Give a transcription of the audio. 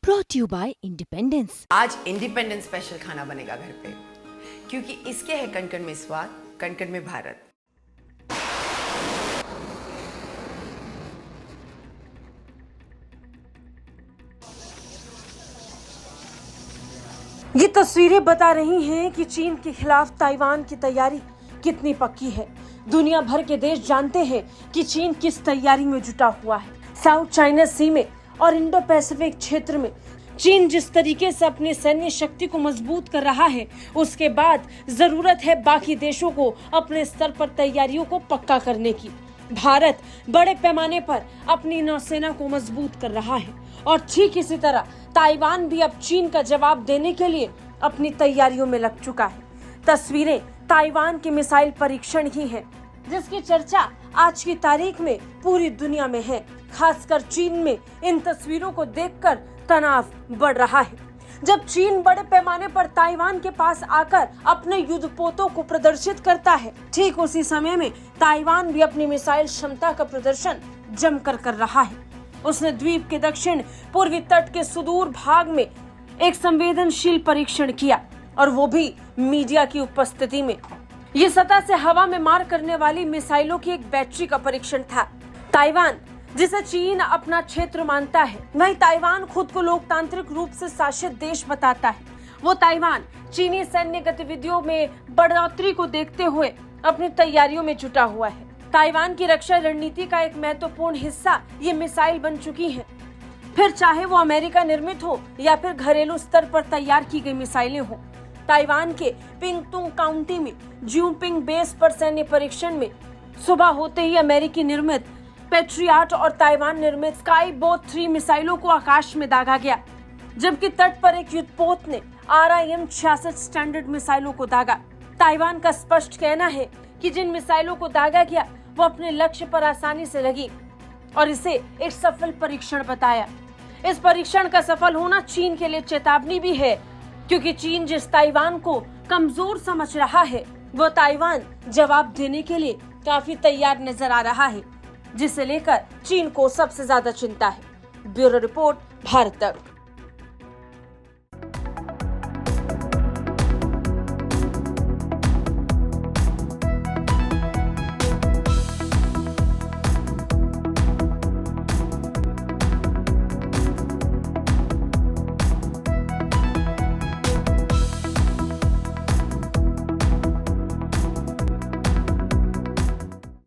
brought you by Independence। आज independence special खाना बनेगा घर पे, क्योंकि इसके है कण कण में स्वाद, कण कण में भारत। ये तस्वीरें बता रही हैं कि चीन के खिलाफ ताइवान की तैयारी कितनी पक्की है। दुनिया भर के देश जानते हैं कि चीन किस तैयारी में जुटा हुआ है। साउथ चाइना सी में और इंडो पैसिफिक क्षेत्र में चीन जिस तरीके से अपनी सैन्य शक्ति को मजबूत कर रहा है, उसके बाद जरूरत है बाकी देशों को अपने स्तर पर तैयारियों को पक्का करने की। भारत बड़े पैमाने पर अपनी नौसेना को मजबूत कर रहा है और ठीक इसी तरह ताइवान भी अब चीन का जवाब देने के लिए अपनी तैयारियों में लग चुका है। तस्वीरें ताइवान के मिसाइल परीक्षण ही हैं, जिसकी चर्चा आज की तारीख में पूरी दुनिया में है। खासकर चीन में इन तस्वीरों को देखकर तनाव बढ़ रहा है। जब चीन बड़े पैमाने पर ताइवान के पास आकर अपने युद्धपोतों को प्रदर्शित करता है, ठीक उसी समय में ताइवान भी अपनी मिसाइल क्षमता का प्रदर्शन जमकर कर रहा है। उसने द्वीप के दक्षिण पूर्वी तट के सुदूर भाग में एक संवेदनशील परीक्षण किया, और वो भी मीडिया की उपस्थिति में। ये सतह से हवा में मार करने वाली मिसाइलों की एक बैटरी का परीक्षण था। ताइवान, जिसे चीन अपना क्षेत्र मानता है, वहीं ताइवान खुद को लोकतांत्रिक रूप से शासित देश बताता है। वो ताइवान चीनी सैन्य गतिविधियों में बढ़ोतरी को देखते हुए अपनी तैयारियों में जुटा हुआ है। ताइवान की रक्षा रणनीति का एक महत्वपूर्ण हिस्सा ये मिसाइल बन चुकी हैं। फिर चाहे वो अमेरिका निर्मित हो या फिर घरेलू स्तर पर तैयार की गई मिसाइलें हो। ताइवान के पिंगतुंग काउंटी में ज्यूपिंग बेस पर सैन्य परीक्षण में सुबह होते ही अमेरिकी निर्मित पेट्रियट और ताइवान निर्मित स्काईबोट 3 मिसाइलों को आकाश में दागा गया, जबकि तट पर एक युद्धपोत ने RIM-66 स्टैंडर्ड मिसाइलों को दागा। ताइवान का स्पष्ट कहना है कि जिन मिसाइलों को दागा गया वो अपने लक्ष्य पर आसानी से लगी और इसे एक सफल परीक्षण बताया। इस परीक्षण का सफल होना चीन के लिए चेतावनी भी है, क्योंकि चीन जिस ताइवान को कमजोर समझ रहा है, वो ताइवान जवाब देने के लिए काफी तैयार नजर आ रहा है, जिसे लेकर चीन को सबसे ज्यादा चिंता है। ब्यूरो रिपोर्ट, भारत तक।